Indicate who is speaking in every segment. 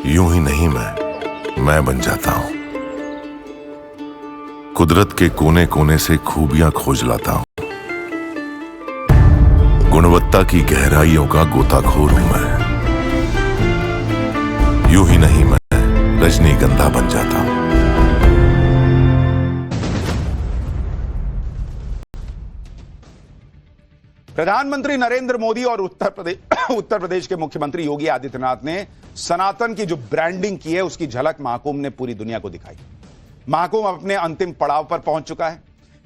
Speaker 1: यूं ही नहीं मैं बन जाता हूं। कुदरत के कोने कोने से खूबियां खोज लाता हूं। गुणवत्ता की गहराइयों का गोताखोर हूं मैं। यूं ही नहीं मैं रजनीगंधा बन जाता हूं।
Speaker 2: प्रधानमंत्री नरेंद्र मोदी और उत्तर प्रदेश के मुख्यमंत्री योगी आदित्यनाथ ने सनातन की जो ब्रांडिंग की है उसकी झलक महाकुंभ ने पूरी दुनिया को दिखाई। महाकुंभ अपने अंतिम पड़ाव पर पहुंच चुका है।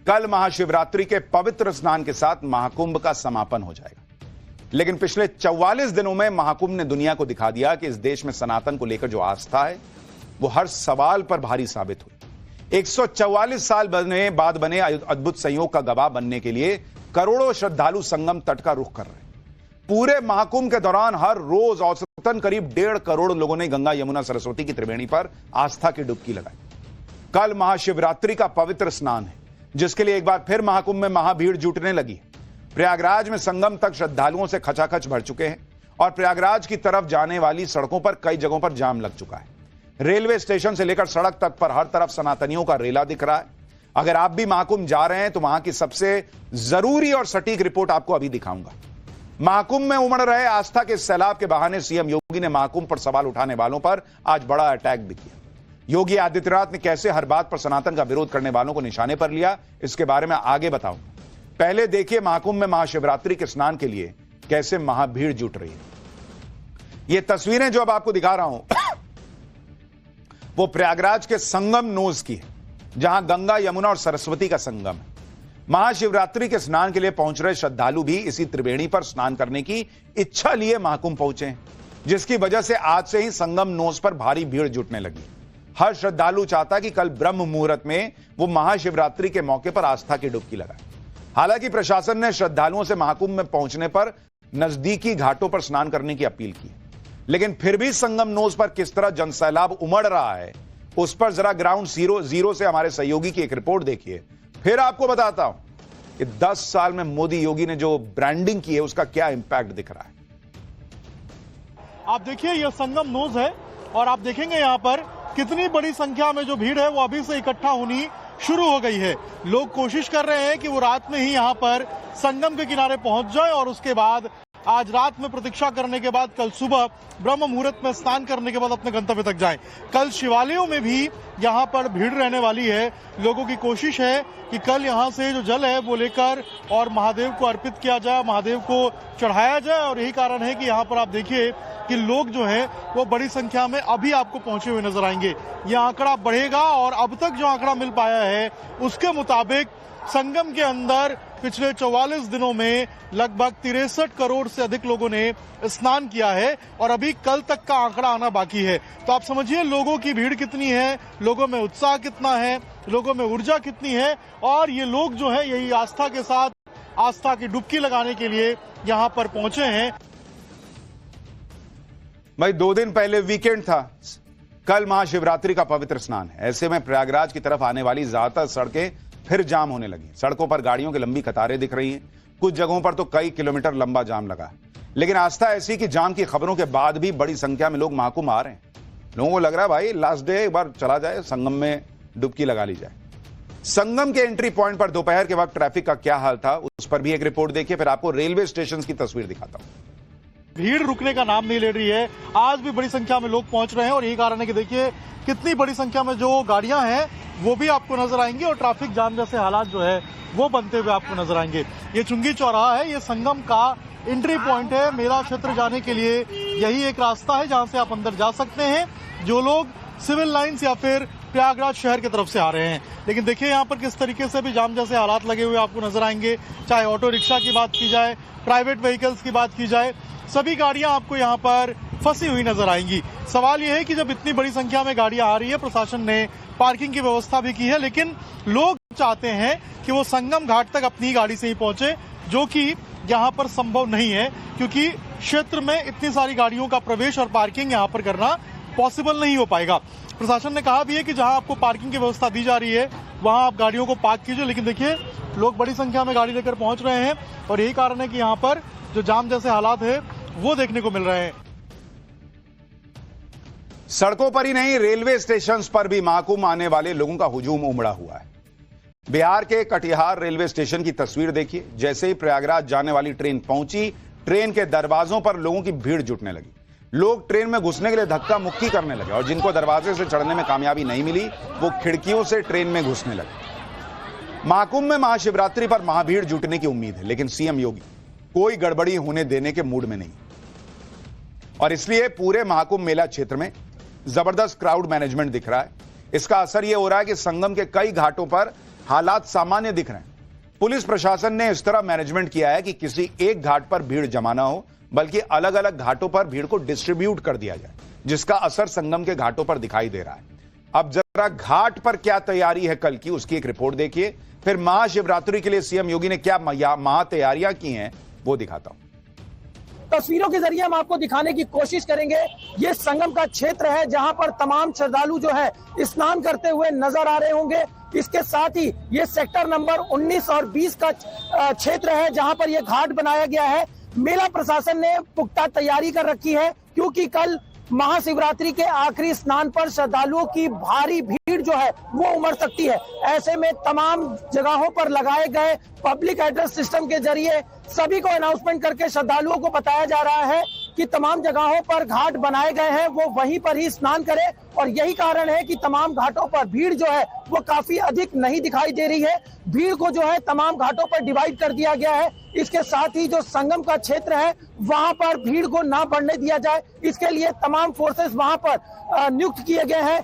Speaker 2: कल महाशिवरात्रि के पवित्र स्नान के साथ महाकुंभ का समापन हो जाएगा। लेकिन पिछले 44 दिनों में महाकुंभ ने दुनिया को दिखा दिया कि इस देश में सनातन को लेकर जो आस्था है वो हर सवाल पर भारी साबित हुई। 144 साल बाद बने अद्भुत संयोग का गवाह बनने के लिए करोड़ों श्रद्धालु संगम तट का रुख कर रहे हैं। पूरे महाकुंभ के दौरान हर रोज औसतन करीब 1.5 करोड़ लोगों ने गंगा यमुना सरस्वती की त्रिवेणी पर आस्था की डुबकी लगाई। कल महाशिवरात्रि का पवित्र स्नान है, जिसके लिए एक बार फिर महाकुंभ में महाभीड़ जुटने लगी है। प्रयागराज में संगम तक श्रद्धालुओं से खचाखच भर चुके हैं और प्रयागराज की तरफ जाने वाली सड़कों पर कई जगहों पर जाम लग चुका है। रेलवे स्टेशन से लेकर सड़क तक पर हर तरफ सनातनियों का रेला दिख रहा है। अगर आप भी महाकुंभ जा रहे हैं तो वहां की सबसे जरूरी और सटीक रिपोर्ट आपको अभी दिखाऊंगा। महाकुंभ में उमड़ रहे आस्था के सैलाब के बहाने सीएम योगी ने महाकुंभ पर सवाल उठाने वालों पर आज बड़ा अटैक भी किया। योगी आदित्यनाथ ने कैसे हर बात पर सनातन का विरोध करने वालों को निशाने पर लिया, इसके बारे में आगे बताऊंगा। पहले देखिए महाकुंभ में महाशिवरात्रि के स्नान के लिए कैसे महाभीड़ जुट रही है। ये तस्वीरें जो अब आपको दिखा रहा हूं वो प्रयागराज के संगम नोज की है, जहां गंगा यमुना और सरस्वती का संगम है। महाशिवरात्रि के स्नान के लिए पहुंच रहे श्रद्धालु भी इसी त्रिवेणी पर स्नान करने की इच्छा लिए महाकुंभ पहुंचे हैं, जिसकी वजह से आज से ही संगम नोज पर भारी भीड़ जुटने लगी। हर श्रद्धालु चाहता कि कल ब्रह्म मुहूर्त में वो महाशिवरात्रि के मौके पर आस्था की डुबकी लगाए। हालांकि प्रशासन ने श्रद्धालुओं से महाकुंभ में पहुंचने पर नजदीकी घाटों पर स्नान करने की अपील की, लेकिन फिर भी संगम नोज पर किस तरह जनसैलाब उमड़ रहा है उस पर जरा ग्राउंड जीरो से हमारे सहयोगी की एक रिपोर्ट देखिए। फिर आपको बताता हूं कि 10 साल में मोदी योगी ने जो ब्रांडिंग की है उसका क्या इंपैक्ट दिख रहा है।
Speaker 3: आप देखिए यह संगम नोज है और आप देखेंगे यहाँ पर कितनी बड़ी संख्या में जो भीड़ है वो अभी से इकट्ठा होनी शुरू हो गई है। लोग कोशिश कर रहे हैं कि वो रात में ही यहाँ पर संगम के किनारे पहुंच जाए और उसके बाद आज रात में प्रतीक्षा करने के बाद कल सुबह ब्रह्म मुहूर्त में स्नान करने के बाद अपने गंतव्य तक जाएं। कल शिवालयों में भी यहाँ पर भीड़ रहने वाली है। लोगों की कोशिश है कि कल यहाँ से जो जल है वो लेकर और महादेव को अर्पित किया जाए, महादेव को चढ़ाया जाए। और यही कारण है कि यहाँ पर आप देखिए कि लोग जो है वो बड़ी संख्या में अभी आपको पहुंचे हुए नजर आएंगे। यह आंकड़ा बढ़ेगा और अब तक जो आंकड़ा मिल पाया है उसके मुताबिक संगम के अंदर पिछले 44 दिनों में लगभग 63 करोड़ से अधिक लोगों ने स्नान किया है और अभी कल तक का आंकड़ा आना बाकी है। तो आप समझिए लोगों की भीड़ कितनी है, लोगों में उत्साह कितना है, लोगों में ऊर्जा कितनी है। और ये लोग जो है यही आस्था के साथ आस्था की डुबकी लगाने के लिए यहाँ पर पहुंचे हैं।
Speaker 2: भाई 2 दिन पहले वीकेंड था, कल महाशिवरात्रि का पवित्र स्नान है। ऐसे में प्रयागराज की तरफ आने वाली ज्यादातर सड़कें फिर जाम होने लगी। सड़कों पर गाड़ियों की लंबी कतारें दिख रही हैं। कुछ जगहों पर तो कई किलोमीटर लंबा जाम लगा है। लेकिन आस्था ऐसी कि जाम की खबरों के बाद भी बड़ी संख्या में लोग महाकुंभ आ रहे हैं। लोगों को लग रहा है भाई लास्ट डे एक बार चला जाए, संगम में डुबकी लगा ली जाए। संगम के एंट्री पॉइंट पर दोपहर के वक्त ट्रैफिक का क्या हाल था उस पर भी एक रिपोर्ट देखिए, फिर आपको रेलवे स्टेशन की तस्वीर दिखाता हूं।
Speaker 3: भीड़ रुकने का नाम नहीं ले रही है। आज भी बड़ी संख्या में लोग पहुंच रहे हैं और यही कारण है कि देखिए कितनी बड़ी संख्या में जो गाड़ियां हैं वो भी आपको नजर आएंगी और ट्रैफिक जाम जैसे हालात जो है वो बनते हुए आपको नजर आएंगे। ये चुंगी चौराहा है, ये संगम का एंट्री पॉइंट है। मेला क्षेत्र जाने के लिए यही एक रास्ता है जहां से आप अंदर जा सकते हैं जो लोग सिविल लाइंस या फिर प्रयागराज शहर की तरफ से आ रहे हैं। लेकिन देखिए यहाँ पर किस तरीके से भी जाम जैसे हालात लगे हुए आपको नजर आएंगे। चाहे ऑटो रिक्शा की बात की जाए, प्राइवेट व्हीकल्स की बात की जाए, सभी गाड़ियां आपको यहाँ पर फंसी हुई नजर आएंगी। सवाल यह है कि जब इतनी बड़ी संख्या में गाड़ियां आ रही है, प्रशासन ने पार्किंग की व्यवस्था भी की है, लेकिन लोग चाहते हैं कि वो संगम घाट तक अपनी गाड़ी से ही पहुंचे, जो कि यहाँ पर संभव नहीं है क्योंकि क्षेत्र में इतनी सारी गाड़ियों का प्रवेश और पार्किंग यहाँ पर करना पॉसिबल नहीं हो पाएगा। प्रशासन ने कहा भी है कि जहां आपको पार्किंग की व्यवस्था दी जा रही है वहां आप गाड़ियों को पार्क कीजिए, लेकिन देखिए लोग बड़ी संख्या में गाड़ी लेकर पहुंच रहे हैं और यही कारण है कि यहाँ पर जो जाम जैसे हालात है वो देखने को मिल रहे हैं।
Speaker 2: सड़कों पर ही नहीं, रेलवे स्टेशन पर भी महाकुंभ आने वाले लोगों का हुजूम उमड़ा हुआ है। बिहार के कटिहार रेलवे स्टेशन की तस्वीर देखिए। जैसे ही प्रयागराज जाने वाली ट्रेन पहुंची, ट्रेन के दरवाजों पर लोगों की भीड़ जुटने लगी। लोग ट्रेन में घुसने के लिए धक्का मुक्की करने लगे और जिनको दरवाजे से चढ़ने में कामयाबी नहीं मिली, वो खिड़कियों से ट्रेन में घुसने लगे। महाकुंभ में महाशिवरात्रि पर महाभीड़ जुटने की उम्मीद है, लेकिन सीएम योगी कोई गड़बड़ी होने देने के मूड में नहीं और इसलिए पूरे महाकुंभ मेला क्षेत्र में जबरदस्त क्राउड मैनेजमेंट दिख रहा है। इसका असर यह हो रहा है कि संगम के कई घाटों पर हालात सामान्य दिख रहे हैं। पुलिस प्रशासन ने इस तरह मैनेजमेंट किया है कि किसी एक घाट पर भीड़ जमा ना हो, बल्कि अलग अलग घाटों पर भीड़ को डिस्ट्रीब्यूट कर दिया जाए, जिसका असर संगम के घाटों पर दिखाई दे रहा है। अब जरा घाट पर क्या तैयारी है कल की, उसकी एक रिपोर्ट देखिए। फिर महाशिवरात्रि के लिए सीएम योगी ने क्या महा तैयारियां की हैं, वो दिखाता हूं।
Speaker 4: तस्वीरों के जरिए हम आपको दिखाने की कोशिश करेंगे। ये संगम का क्षेत्र है जहां पर तमाम श्रद्धालु जो है स्नान करते हुए नजर आ रहे होंगे। इसके साथ ही ये सेक्टर नंबर 19 और 20 का क्षेत्र है जहां पर ये घाट बनाया गया है। मेला प्रशासन ने पुख्ता तैयारी कर रखी है क्योंकि कल महाशिवरात्रि के आखिरी स्नान पर श्रद्धालुओं की भारी भीड़ जो है वो उमड़ सकती है। ऐसे में तमाम जगहों पर लगाए गए पब्लिक एड्रेस सिस्टम के जरिए सभी को अनाउंसमेंट करके श्रद्धालुओं को बताया जा रहा है कि तमाम जगहों पर घाट बनाए गए हैं, वो वहीं पर ही स्नान करें। और यही कारण है कि तमाम घाटों पर भीड़ जो है वो काफी अधिक नहीं दिखाई दे रही है। भीड़ को जो है तमाम घाटों पर डिवाइड कर दिया गया है। इसके साथ ही जो संगम का क्षेत्र है वहां पर भीड़ को ना बढ़ने दिया जाए, इसके लिए तमाम फोर्सेस वहां पर नियुक्त किए गए हैं।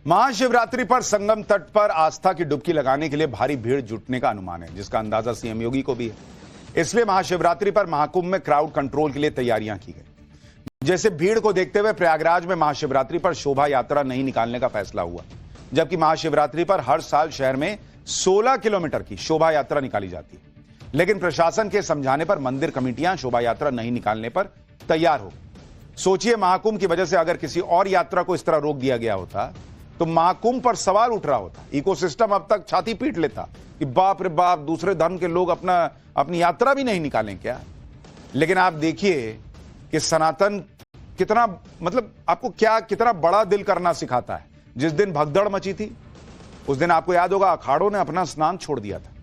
Speaker 2: महाशिवरात्रि पर संगम तट पर आस्था की डुबकी लगाने के लिए भारी भीड़ जुटने का अनुमान है, जिसका अंदाजा सीएम योगी को भी है। इसलिए महाशिवरात्रि पर महाकुंभ में क्राउड कंट्रोल के लिए तैयारियां की गई। जैसे भीड़ को देखते हुए प्रयागराज में महाशिवरात्रि पर शोभा यात्रा नहीं निकालने का फैसला हुआ, जबकि महाशिवरात्रि पर हर साल शहर में 16 किलोमीटर की शोभा यात्रा निकाली जाती है। लेकिन प्रशासन के समझाने पर मंदिर कमेटियां शोभा यात्रा नहीं निकालने पर तैयार हो। सोचिए, महाकुंभ की वजह से अगर किसी और यात्रा को इस तरह रोक दिया गया होता तो महाकुंभ पर सवाल उठ रहा होता। इकोसिस्टम अब तक छाती पीट लेता कि बाप रे बाप, दूसरे धर्म के लोग अपनी यात्रा भी नहीं निकालें क्या। लेकिन आप देखिए कि सनातन कितना, मतलब आपको क्या कितना बड़ा दिल करना सिखाता है। जिस दिन भगदड़ मची थी उस दिन आपको याद होगा अखाड़ों ने अपना स्नान छोड़ दिया था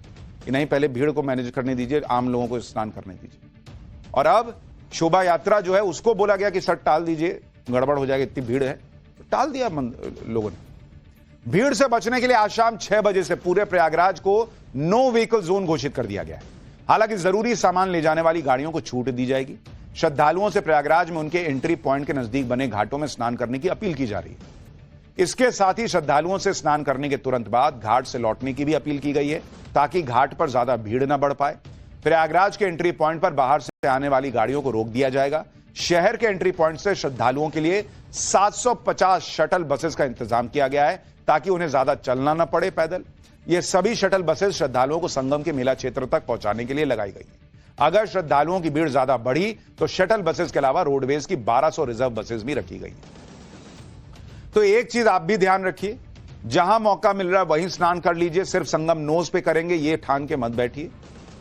Speaker 2: कि नहीं, पहले भीड़ को मैनेज करने दीजिए, आम लोगों को स्नान करने दीजिए। और अब शोभा यात्रा जो है उसको बोला गया कि सर टाल दीजिए, गड़बड़ हो जाएगी, इतनी भीड़ है, तो टाल दिया लोगों ने। भीड़ से बचने के लिए आज शाम 6 बजे से पूरे प्रयागराज को नो व्हीकल जोन घोषित कर दिया गया है। हालांकि जरूरी सामान ले जाने वाली गाड़ियों को छूट दी जाएगी। श्रद्धालुओं से प्रयागराज में उनके एंट्री पॉइंट के नजदीक बने घाटों में स्नान करने की अपील की जा रही है। इसके साथ ही श्रद्धालुओं से स्नान करने के तुरंत बाद घाट से लौटने की भी अपील की गई है, ताकि घाट पर ज्यादा भीड़ न बढ़ पाए। प्रयागराज के एंट्री पॉइंट पर बाहर से आने वाली गाड़ियों को रोक दिया जाएगा। शहर के एंट्री पॉइंट से श्रद्धालुओं के लिए 750 शटल बसेस का इंतजाम किया गया है, ताकि उन्हें ज्यादा चलना न पड़े पैदल। ये सभी शटल बसेस श्रद्धालुओं को संगम के मेला क्षेत्र तक पहुंचाने के लिए लगाई गई है। अगर श्रद्धालुओं की भीड़ ज्यादा बढ़ी तो शटल बसेस के अलावा रोडवेज की 1200 रिजर्व बसेस भी रखी गई है। तो एक चीज आप भी ध्यान रखिए, जहां मौका मिल रहा है वहीं स्नान कर लीजिए। सिर्फ संगम नोज पे करेंगे ये ठान के मत बैठिए,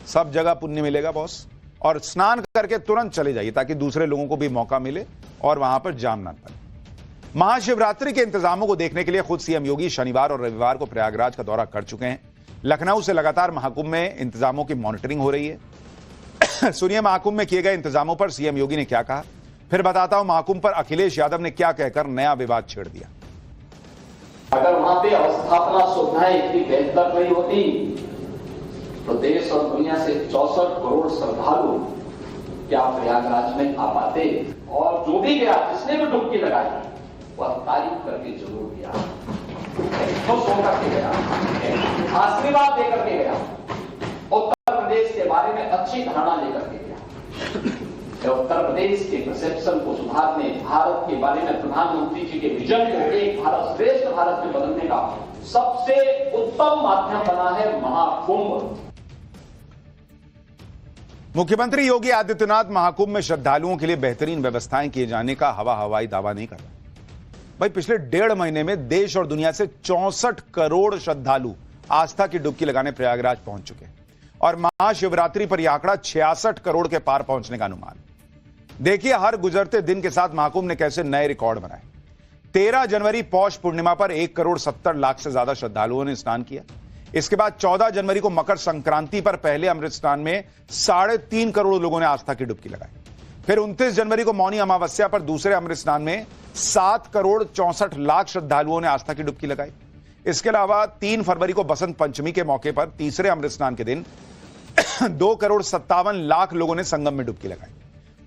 Speaker 2: सब जगह पुण्य मिलेगा बॉस। और स्नान करके तुरंत चले जाइए ताकि दूसरे लोगों को भी मौका मिले और वहां पर जाम ना पड़े। महाशिवरात्रि के इंतजामों को देखने के लिए खुद सीएम योगी शनिवार और रविवार को प्रयागराज का दौरा कर चुके हैं। लखनऊ से लगातार महाकुंभ में इंतजामों की मॉनिटरिंग हो रही है। सुनिए महाकुंभ में किए गए इंतजामों पर सीएम योगी ने क्या कहा, फिर बताता हूं महाकुंभ पर अखिलेश यादव ने क्या कहकर नया विवाद छेड़ दिया।
Speaker 5: अगर वहां पे अवस्थापना सुविधाएं इतनी बेहतर नहीं होती तो देश और दुनिया से 64 करोड़ श्रद्धालु क्या प्रयागराज में आ पाते। और जो भी गया, जिसने भी डुबकी लगाई, वह तारीफ करके जरूर गया, खुश होकर के गया, आशीर्वाद देकर के गया, उत्तर प्रदेश के बारे में अच्छी धारणा लेकर के गया। उत्तर प्रदेश के परसेप्शन को सुधारने, भारत के बारे में प्रधानमंत्री जी के विजन को एक भारत श्रेष्ठ भारत में बदलने का सबसे उत्तम माध्यम बना है महाकुंभ।
Speaker 2: मुख्यमंत्री योगी आदित्यनाथ महाकुंभ में श्रद्धालुओं के लिए बेहतरीन व्यवस्थाएं किए जाने का हवाई दावा नहीं कर रहे। भाई, पिछले 1.5 महीने में देश और दुनिया से 64 करोड़ श्रद्धालु आस्था की डुबकी लगाने प्रयागराज पहुंच चुके हैं और महाशिवरात्रि पर यह आंकड़ा 66 करोड़ के पार पहुंचने का अनुमान। देखिए हर गुजरते दिन के साथ महाकुंभ ने कैसे नए रिकॉर्ड बनाए। 13 जनवरी पौष पूर्णिमा पर 1,70,00,000 से ज्यादा श्रद्धालुओं ने स्नान किया। इसके बाद 14 जनवरी को मकर संक्रांति पर पहले अमृत स्नान में 3.5 करोड़ लोगों ने आस्था की डुबकी लगाई। फिर 29 जनवरी को मौनी अमावस्या पर दूसरे अमृत स्नान में 7,64,00,000 श्रद्धालुओं ने आस्था की डुबकी लगाई। इसके अलावा 3 फरवरी को बसंत पंचमी के मौके पर तीसरे अमृत स्नान के दिन 2,57,00,000 लोगों ने संगम में डुबकी लगाई।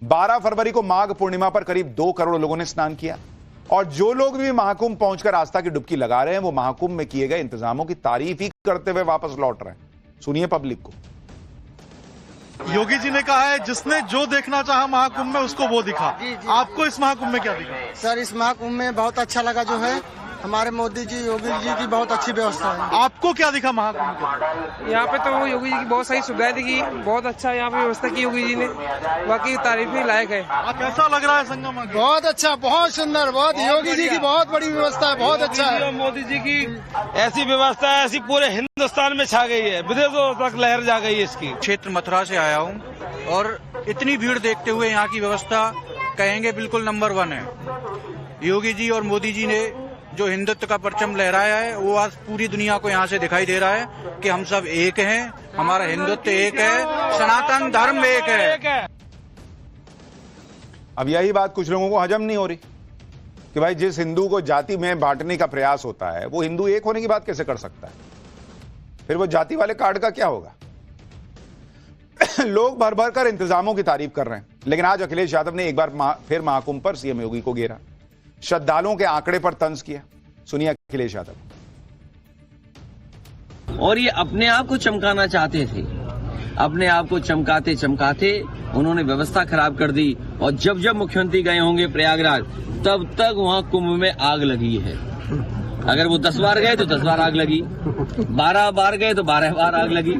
Speaker 2: 12 फरवरी को माघ पूर्णिमा पर करीब 2 करोड़ लोगों ने स्नान किया। और जो लोग भी महाकुंभ पहुंचकर आस्था की डुबकी लगा रहे हैं वो महाकुंभ में किए गए इंतजामों की तारीफ ही करते हुए वापस लौट रहे हैं। सुनिए पब्लिक को।
Speaker 3: योगी जी ने कहा है जिसने जो देखना चाहा महाकुंभ में उसको वो दिखा। आपको इस महाकुंभ में क्या दिखा?
Speaker 6: सर इस महाकुंभ में बहुत अच्छा लगा, जो है हमारे मोदी जी योगी जी की बहुत अच्छी व्यवस्था है।
Speaker 3: आपको क्या दिखा महाकुंभ के?
Speaker 7: यहाँ पे तो योगी जी की बहुत सारी सुविधाएं दिखी, बहुत अच्छा यहाँ पे व्यवस्था की योगी जी ने, बाकी तारीफ ही लायक है।
Speaker 3: कैसा लग रहा है संगम?
Speaker 6: बहुत अच्छा, बहुत सुंदर, बहुत योगी जी की बहुत बड़ी व्यवस्था है, बहुत अच्छा है।
Speaker 8: मोदी जी की ऐसी व्यवस्था है, ऐसी पूरे हिंदुस्तान में छा गई है, विदेशों तक लहर जा गई है इसकी।
Speaker 9: क्षेत्र मथुरा से आया हूँ और इतनी भीड़ देखते हुए यहाँ की व्यवस्था कहेंगे बिल्कुल नंबर 1 है। योगी जी और मोदी जी ने जो हिंदुत्व का परचम लहराया है वो आज पूरी दुनिया को यहाँ से दिखाई दे रहा है कि हम सब एक हैं, हमारा हिंदुत्व एक है, सनातन धर्म एक है।
Speaker 2: अब यही बात कुछ लोगों को हजम नहीं हो रही कि भाई जिस हिंदू को जाति में बांटने का प्रयास होता है वो हिंदू एक होने की बात कैसे कर सकता है? फिर वो जाति वाले कार्ड का क्या होगा? लोग भर भर कर इंतजामों की तारीफ कर रहे हैं, लेकिन आज अखिलेश यादव ने एक बार फिर महाकुंभ पर सीएम योगी को घेरा, श्रद्धालुओं के आंकड़े पर तंज किया। सुनिए अखिलेश यादव।
Speaker 10: और ये अपने आप को चमकाना चाहते थे, अपने आप को चमकाते चमकाते उन्होंने व्यवस्था खराब कर दी। और जब जब मुख्यमंत्री गए होंगे प्रयागराज तब तक वहां कुंभ में आग लगी है। अगर वो 10 बार गए तो 10 बार आग लगी, 12 बार गए तो 12 बार आग लगी।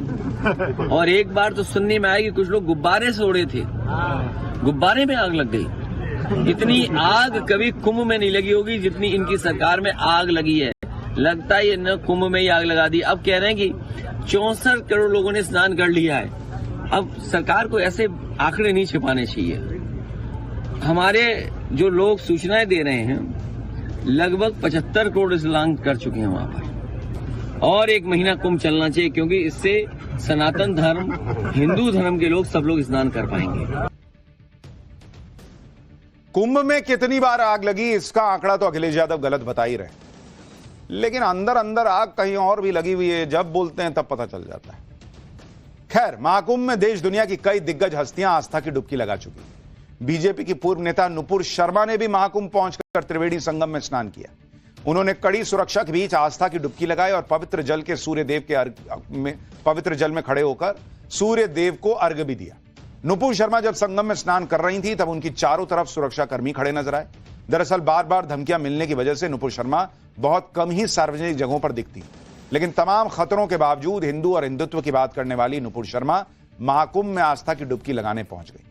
Speaker 10: और एक बार तो सुनने में आया कि कुछ लोग गुब्बारे से उड़े थे, गुब्बारे में आग लग गई। इतनी आग कभी कुंभ में नहीं लगी होगी जितनी इनकी सरकार में आग लगी है। लगता है न कुंभ में ही आग लगा दी। अब कह रहे हैं कि 64 करोड़ लोगों ने स्नान कर लिया है। अब सरकार को ऐसे आंकड़े नहीं छिपाने चाहिए। हमारे जो लोग सूचनाएं दे रहे हैं लगभग 75 करोड़ स्नान कर चुके हैं वहां पर। और 1 महीना कुंभ चलना चाहिए क्योंकि इससे सनातन धर्म, हिंदू धर्म के लोग सब लोग स्नान कर पाएंगे।
Speaker 2: कुंभ में कितनी बार आग लगी इसका आंकड़ा तो अखिलेश यादव गलत बता ही रहे, लेकिन अंदर अंदर आग कहीं और भी लगी हुई है, जब बोलते हैं तब पता चल जाता है। खैर, महाकुंभ में देश दुनिया की कई दिग्गज हस्तियां आस्था की डुबकी लगा चुकी। बीजेपी की पूर्व नेता नुपुर शर्मा ने भी महाकुंभ पहुंचकर त्रिवेणी संगम में स्नान किया। उन्होंने कड़ी सुरक्षा के बीच आस्था की डुबकी लगाई और पवित्र जल में खड़े होकर सूर्य देव को अर्घ्य भी दिया। नुपुर शर्मा जब संगम में स्नान कर रही थी तब उनकी चारों तरफ सुरक्षा कर्मी खड़े नजर आए। दरअसल बार बार धमकियां मिलने की वजह से नुपुर शर्मा बहुत कम ही सार्वजनिक जगहों पर दिखती, लेकिन तमाम खतरों के बावजूद हिंदू और हिंदुत्व की बात करने वाली नुपुर शर्मा महाकुंभ में आस्था की डुबकी लगाने पहुंच गई।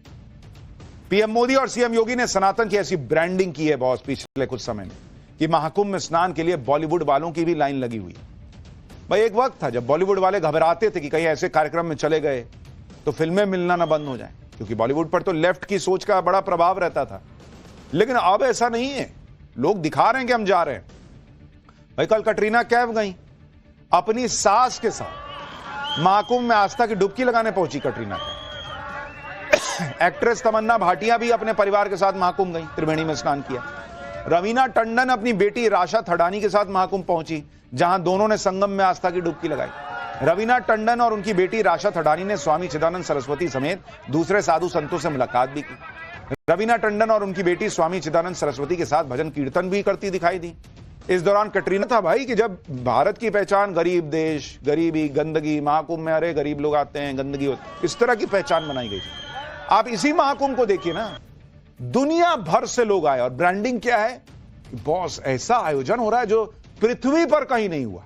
Speaker 2: पीएम मोदी और सीएम योगी ने सनातन की ऐसी ब्रांडिंग की है बॉस पिछले कुछ समय में कि महाकुंभ में स्नान के लिए बॉलीवुड वालों की भी लाइन लगी हुई है। भाई एक वक्त था जब बॉलीवुड वाले घबराते थे कि कहीं ऐसे कार्यक्रम में चले गए तो फिल्में मिलना ना बंद हो जाए, क्योंकि बॉलीवुड पर तो लेफ्ट की सोच का बड़ा प्रभाव रहता था। लेकिन अब ऐसा नहीं है, लोग दिखा रहे हैं कि हम जा रहे हैं। भाई कल कटरीना कैफ गई अपनी सास के साथ महाकुंभ में आस्था की डुबकी लगाने पहुंची। कटरीना कैफ, एक्ट्रेस तमन्ना भाटिया भी अपने परिवार के साथ महाकुंभ गई, त्रिवेणी में स्नान किया। रवीना टंडन अपनी बेटी राशा थडानी के साथ महाकुंभ पहुंची, जहां दोनों ने संगम में आस्था की डुबकी लगाई। रवीना टंडन और उनकी बेटी राशा थडानी ने स्वामी चिदानंद सरस्वती समेत दूसरे साधु संतों से मुलाकात भी की। रवीना टंडन और उनकी बेटी स्वामी चिदानंद सरस्वती के साथ भजन कीर्तन भी करती दिखाई दी। इस दौरान कटरीना था भाई कि जब भारत की पहचान गरीब देश, गरीबी, गंदगी, महाकुंभ में अरे गरीब लोग आते हैं, गंदगी होती, इस तरह की पहचान बनाई गई थी। आप इसी महाकुंभ को देखिए ना, दुनिया भर से लोग आए और ब्रांडिंग क्या है, बॉस ऐसा आयोजन हो रहा है जो पृथ्वी पर कहीं नहीं हुआ।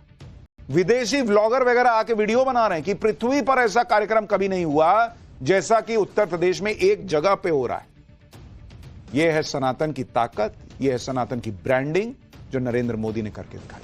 Speaker 2: विदेशी व्लॉगर वगैरह आके वीडियो बना रहे हैं कि पृथ्वी पर ऐसा कार्यक्रम कभी नहीं हुआ जैसा कि उत्तर प्रदेश में एक जगह पे हो रहा है। यह है सनातन की ताकत, यह है सनातन की ब्रांडिंग जो नरेंद्र मोदी ने करके दिखाई।